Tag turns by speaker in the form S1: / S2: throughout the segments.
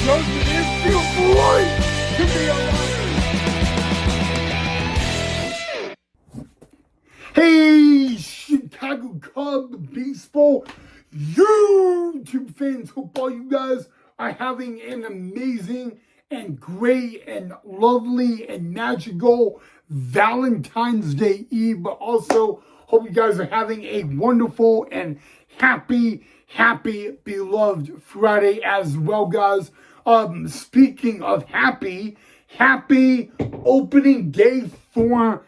S1: Joseph, it feels great to be alive. Hey, Chicago Cub baseball YouTube fans, hope all you guys are having an amazing and great and lovely and magical Valentine's Day Eve, but also hope you guys are having a wonderful and happy beloved Friday as well, guys. Speaking of happy opening day for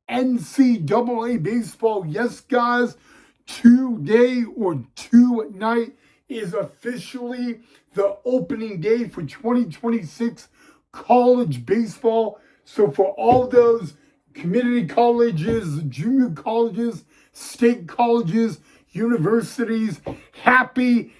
S1: NCAA baseball. Yes, guys, today or tonight is officially the opening day for 2026 college baseball. So for all those community colleges, junior colleges, state colleges, universities, happy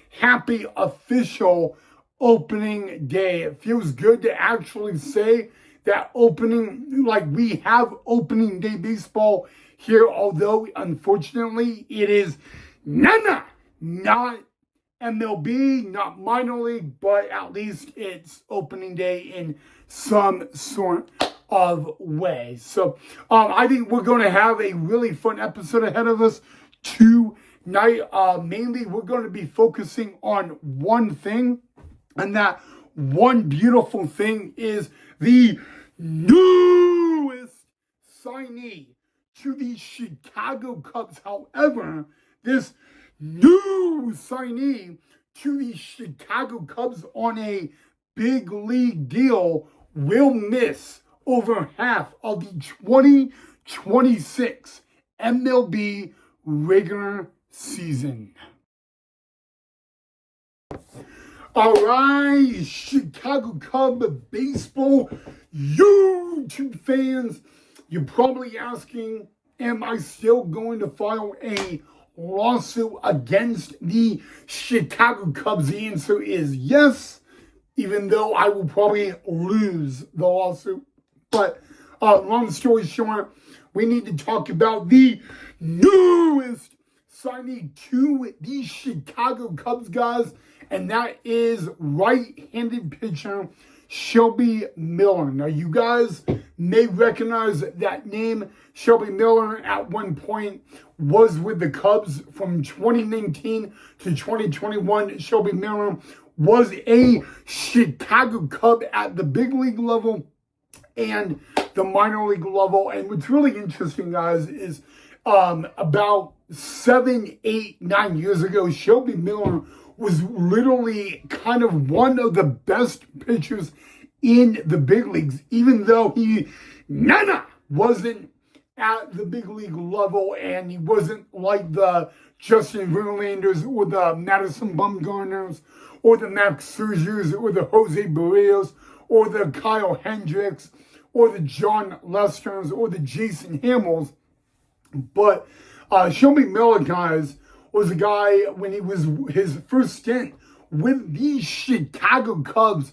S1: official opening day. It feels good to actually say that opening, like we have opening day baseball here, although unfortunately it is not MLB, not minor league, but at least it's opening day in some sort of way. So I think we're going to have a really fun episode ahead of us tonight. Mainly we're going to be focusing on one thing, and that one beautiful thing is the newest signee to the Chicago Cubs. However, this new signee to the Chicago Cubs on a big league deal will miss over half of the 2026 MLB regular season. All right, Chicago Cub baseball YouTube fans, you're probably asking, am I still going to file a lawsuit against the Chicago Cubs? The answer is yes, even though I will probably lose the lawsuit. But long story short, we need to talk about the newest signee to the Chicago Cubs, guys, and that is right-handed pitcher Shelby Miller. Now, you guys may recognize that name. Shelby Miller at one point was with the Cubs from 2019 to 2021. Shelby Miller was a Chicago Cub at the big league level and the minor league level. And what's really interesting, guys, is about 7, 8, 9 years ago, Shelby Miller was literally kind of one of the best pitchers in the big leagues, even though he wasn't at the big league level, and he wasn't like the Justin Verlanders or the Madison Bumgarners or the Max Scherzers or the Jose Barrios or the Kyle Hendricks or the John Lesters or the Jason Hamels. But Shelby Miller, guys, was a guy when he was his first stint with the Chicago Cubs.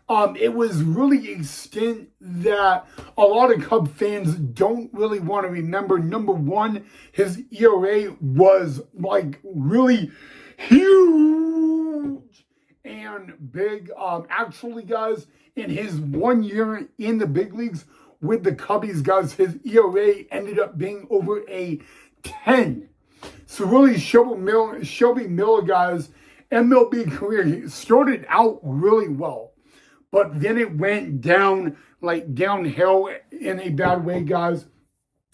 S1: It was really a stint that a lot of Cub fans don't really want to remember. Number one, his ERA was like really huge and big. Actually, guys, in his 1 year in the big leagues with the Cubbies, guys, his ERA ended up being over a 10. So really, Shelby Miller, guys, MLB career, he started out really well, but then it went down, like downhill in a bad way, guys.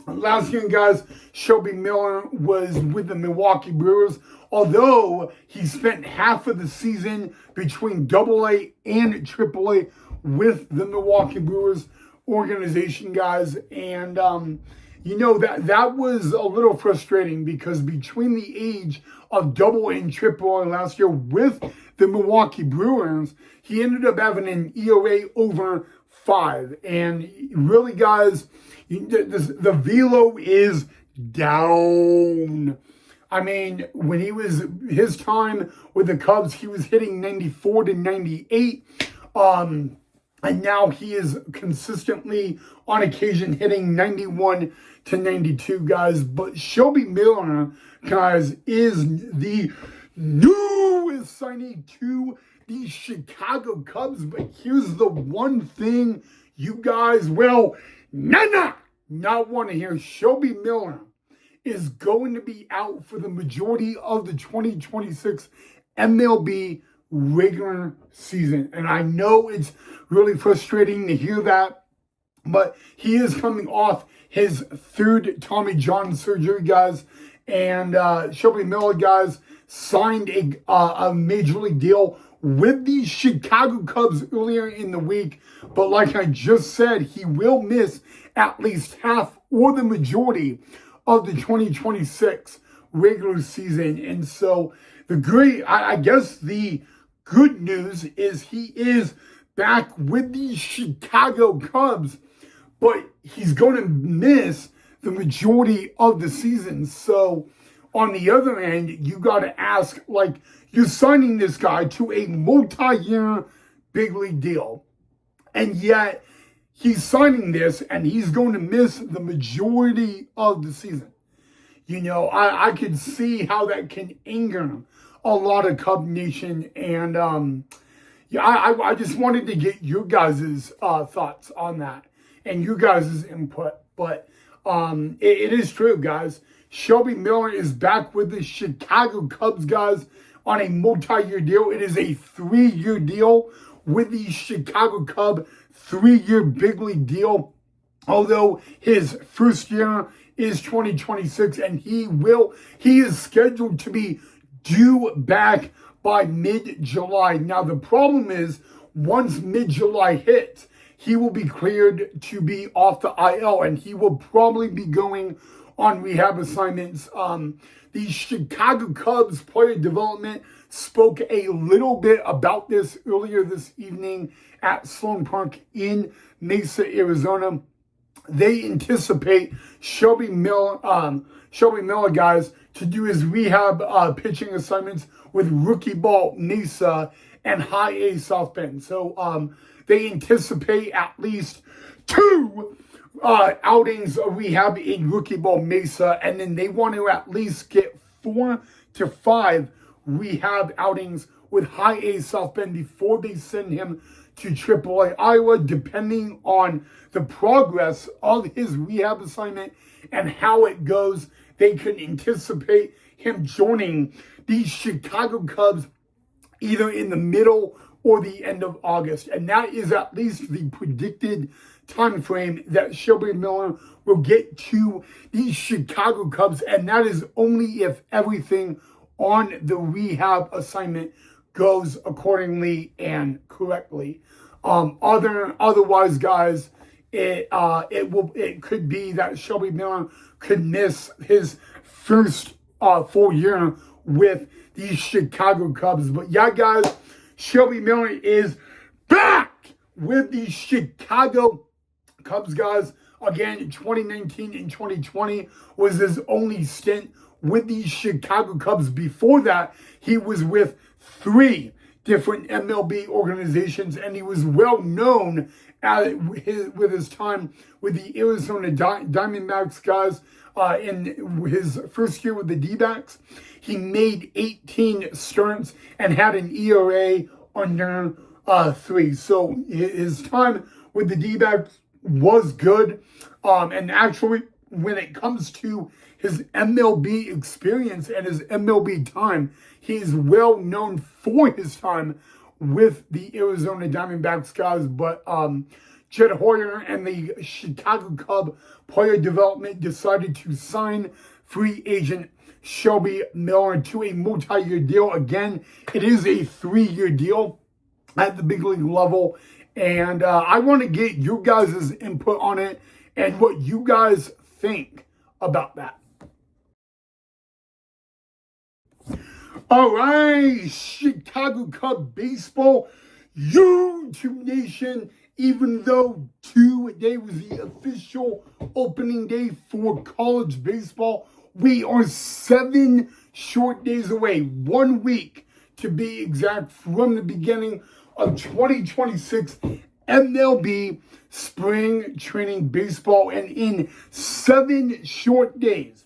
S1: Last year, guys, Shelby Miller was with the Milwaukee Brewers, although he spent half of the season between AA and AAA with the Milwaukee Brewers organization, guys. And you know, that was a little frustrating because between the age of AA and AAA last year with the Milwaukee Brewers, he ended up having an ERA over 5. And really, guys, the velo is down. I mean, when he was his time with the Cubs, he was hitting 94 to 98. And now he is consistently, on occasion, hitting 91 to 92, guys. But Shelby Miller, guys, is the newest signee to the Chicago Cubs. But here's the one thing you guys will not want to hear. Shelby Miller is going to be out for the majority of the 2026 MLB regular season. And I know it's really frustrating to hear that, but he is coming off his third Tommy John surgery, guys. And Shelby Miller, guys, signed a major league deal with the Chicago Cubs earlier in the week. But like I just said, he will miss at least half or the majority of the 2026 regular season. And so I guess the good news is he is back with the Chicago Cubs, but he's going to miss the majority of the season. So on the other end, you got to ask, like, you're signing this guy to a multi-year big league deal, and yet he's signing this and he's going to miss the majority of the season. You know, I could see how that can anger a lot of Cub Nation. And I just wanted to get your guys' thoughts on that and you guys' input. But it is true, guys. Shelby Miller is back with the Chicago Cubs, guys, on a multi-year deal. It is a 3-year deal with the Chicago Cub, 3-year big league deal. Although his first year is 2026, and he is scheduled to be due back by mid-July. Now, the problem is, once mid-July hits, he will be cleared to be off the IL, and he will probably be going on rehab assignments. The Chicago Cubs player development spoke a little bit about this earlier this evening at Sloan Park in Mesa, Arizona. They anticipate Shelby Miller, guys, to do his rehab pitching assignments with Rookie Ball Mesa and High A South Bend. So they anticipate at least 2 outings of rehab in Rookie Ball Mesa, and then they want to at least get 4 to 5 rehab outings with High A South Bend before they send him to AAA Iowa, depending on the progress of his rehab assignment and how it goes. They could anticipate him joining the Chicago Cubs either in the middle or the end of August. And that is at least the predicted time frame that Shelby Miller will get to the Chicago Cubs. And that is only if everything on the rehab assignment goes accordingly and correctly. Otherwise, guys, it could be that Shelby Miller could miss his first full year with the Chicago Cubs. But yeah, guys, Shelby Miller is back with the Chicago Cubs, guys. Again, 2019 and 2020 was his only stint with the Chicago Cubs. Before that, he was with 3 different MLB organizations, and he was well known with his time with the Arizona Diamondbacks, guys. In his first year with the D-backs, he made 18 starts and had an ERA under 3. So his time with the D-backs was good. And actually, when it comes to his MLB experience and his MLB time, he's well known for his time with the Arizona Diamondbacks, guys. But Jed Hoyer and the Chicago Cub player development decided to sign free agent Shelby Miller to a multi-year deal. Again, it is a 3-year deal at the big league level. And I want to get your guys' input on it and what you guys think about that. All right, Chicago Cub baseball, YouTube Nation. Even though today was the official opening day for college baseball, we are 7 short days away, 1 week to be exact, from the beginning of 2026 MLB spring training baseball. And in 7 short days,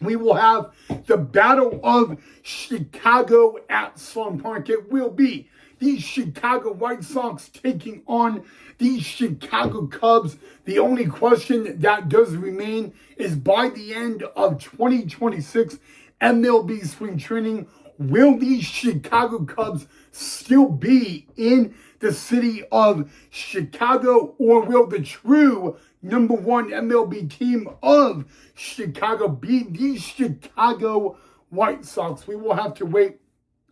S1: we will have the Battle of Chicago at Sloan Park. It will be the Chicago White Sox taking on the Chicago Cubs. The only question that does remain is by the end of 2026 MLB spring training, will the Chicago Cubs still be in the city of Chicago, or will the true number one MLB team of Chicago be the Chicago White Sox? We will have to wait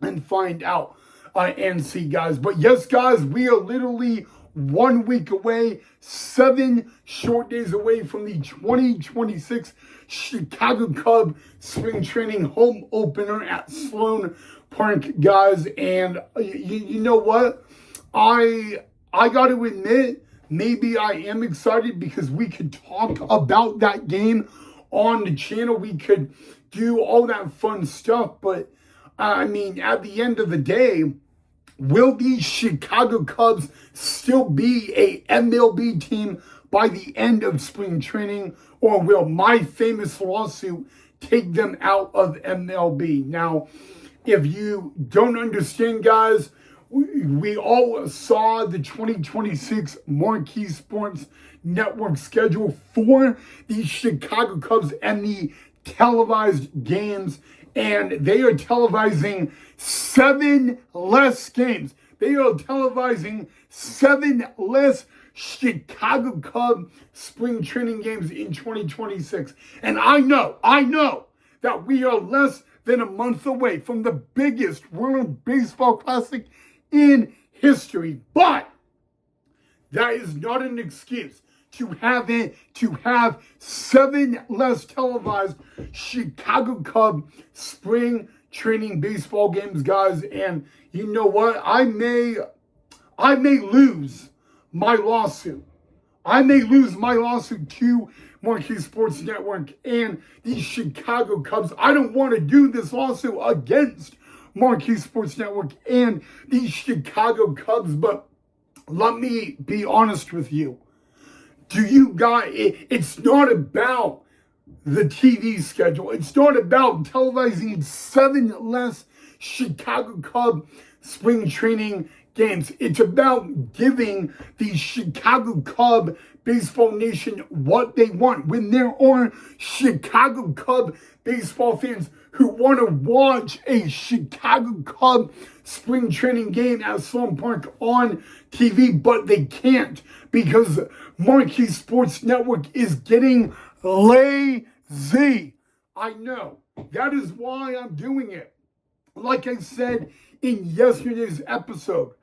S1: and find out and see, guys. But yes, guys, we are literally 1 week away, 7 short days away from the 2026 Chicago Cub spring training home opener at Sloan Park, guys. And you know what? I got to admit, maybe I am excited because we could talk about that game on the channel. We could do all that fun stuff. But, I mean, at the end of the day, will the Chicago Cubs still be a MLB team by the end of spring training, or will my famous lawsuit take them out of MLB? Now, if you don't understand, guys, we all saw the 2026 Marquee Sports Network schedule for the Chicago Cubs and the televised games, and they are televising 7 less games. They are televising 7 less Chicago Cub spring training games in 2026. And I know that we are less than a month away from the biggest World Baseball Classic in history. But that is not an excuse to have 7 less televised Chicago Cub spring training baseball games, guys. And you know what? I may lose my lawsuit. I may lose my lawsuit to Marquee Sports Network and the Chicago Cubs. I don't want to do this lawsuit against Marquee Sports Network and the Chicago Cubs, but let me be honest with you. It's not about the TV schedule. It's not about televising 7 less Chicago Cub spring training games. It's about giving the Chicago Cub baseball nation what they want. When there are Chicago Cub baseball fans who want to watch a Chicago Cub spring training game at Sloan Park on TV, but they can't because Marquee Sports Network is getting lazy. I know. That is why I'm doing it. Like I said in yesterday's episode,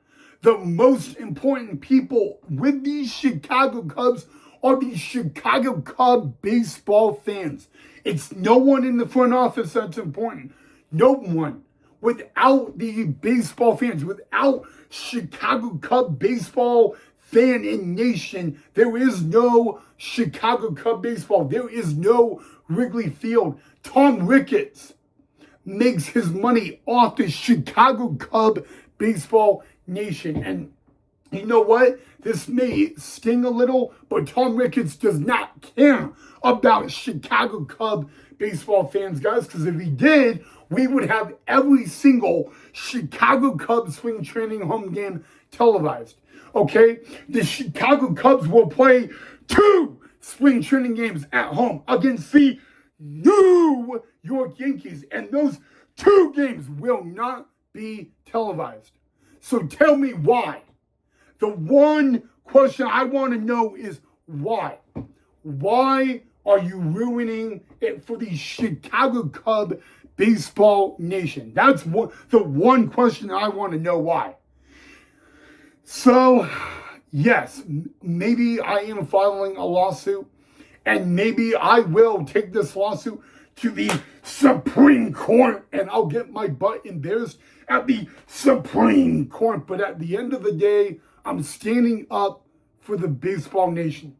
S1: the most important people with the Chicago Cubs are the Chicago Cub baseball fans. It's no one in the front office that's important. No one. Without the baseball fans, without Chicago Cub baseball fan and nation, there is no Chicago Cub baseball. There is no Wrigley Field. Tom Ricketts makes his money off the Chicago Cub baseball nation. And you know what? This may sting a little, but Tom Ricketts does not care about Chicago Cub baseball fans, guys, because if he did, we would have every single Chicago Cubs spring training home game televised. Okay? The Chicago Cubs will play 2 spring training games at home against the New York Yankees, and those 2 games will not be televised. So tell me why. The one question I want to know is why? Why are you ruining it for the Chicago Cub baseball nation? That's the one question I want to know why. So, yes, maybe I am filing a lawsuit, and maybe I will take this lawsuit to the Supreme Court, and I'll get my butt embarrassed at the Supreme Court. But at the end of the day, I'm standing up for the baseball nation.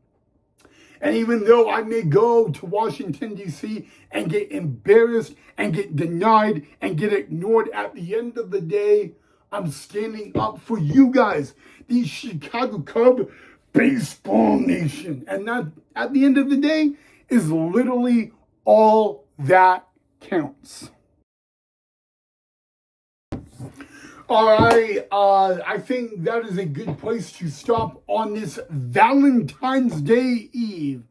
S1: And even though I may go to Washington, D.C. and get embarrassed and get denied and get ignored, at the end of the day, I'm standing up for you guys, the Chicago Cub baseball nation. And that, at the end of the day, is literally all that counts. All right, I think that is a good place to stop on this Valentine's Day Eve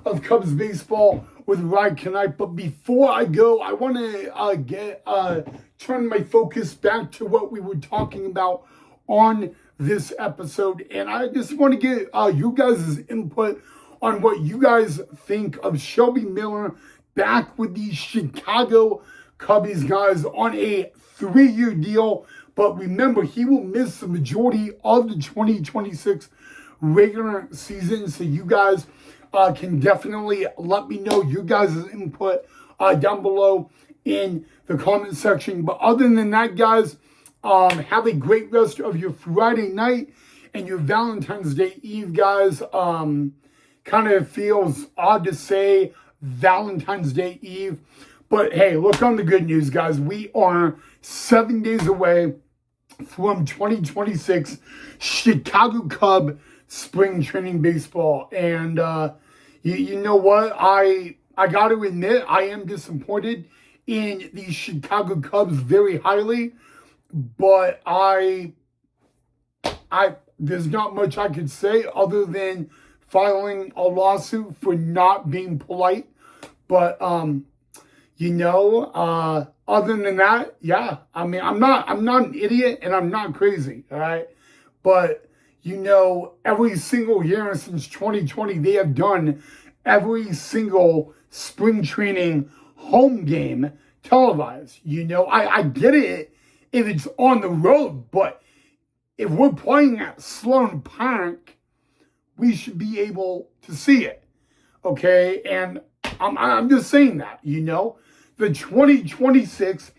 S1: of Cubs baseball with Ryan Knight. But before I go, I want to turn my focus back to what we were talking about on this episode, and I just want to get you guys' input on what you guys think of Shelby Miller back with the Chicago Cubbies, guys, on a 3-year deal. But remember, he will miss the majority of the 2026 regular season. So you guys can definitely let me know your guys' input down below in the comment section. But other than that, guys, have a great rest of your Friday night and your Valentine's Day Eve, guys. Kind of feels odd to say Valentine's Day Eve. But hey, look on the good news, guys. We are 7 days away from 2026 Chicago Cub spring training baseball. And you know what? I got to admit, I am disappointed in the Chicago Cubs very highly. But there's not much I could say other than filing a lawsuit for not being polite. But other than that, yeah, I mean, I'm not an idiot and I'm not crazy, all right? But, every single year since 2020, they have done every single spring training home game televised. I get it if it's on the road, but if we're playing at Sloan Park, we should be able to see it, okay? And I'm just saying that, The 2026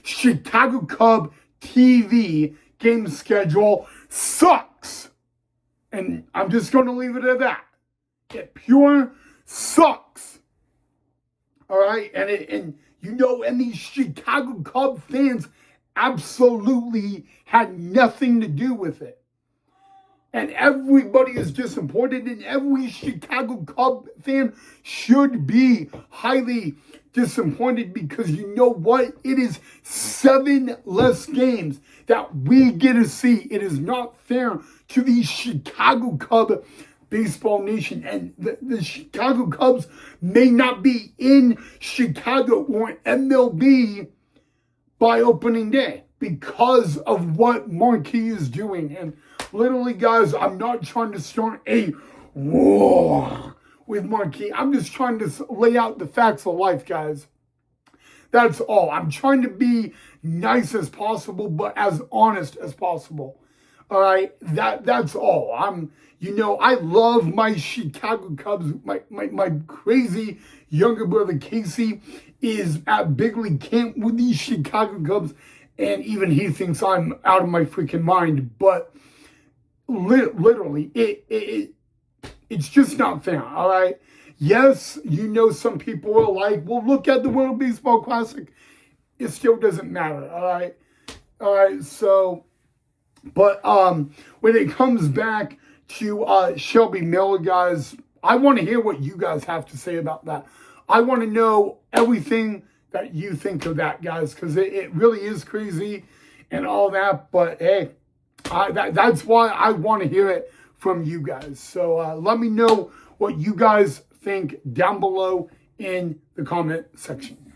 S1: Chicago Cub TV game schedule sucks. And I'm just going to leave it at that. It pure sucks. All right? And these Chicago Cub fans absolutely had nothing to do with it. And everybody is disappointed, and every Chicago Cub fan should be highly disappointed because you know what? It is 7 less games that we get to see. It is not fair to the Chicago Cub baseball nation. And the Chicago Cubs may not be in Chicago or MLB by opening day because of what Marquee is doing. And literally, guys, I'm not trying to start a war with Marquee. I'm just trying to lay out the facts of life, guys. That's all. I'm trying to be nice as possible, but as honest as possible. All right? That's all. I love my Chicago Cubs. My crazy younger brother, Casey, is at big league camp with these Chicago Cubs, and even he thinks I'm out of my freaking mind. But literally, it's just not fair, all right? Yes, some people are like, well, look at the World Baseball Classic. It still doesn't matter, all right? All right, so, but when it comes back to Shelby Miller, guys, I want to hear what you guys have to say about that. I want to know everything that you think of that, guys, because it really is crazy and all that. But, hey, that's why I want to hear it from you guys. So let me know what you guys think down below in the comment section.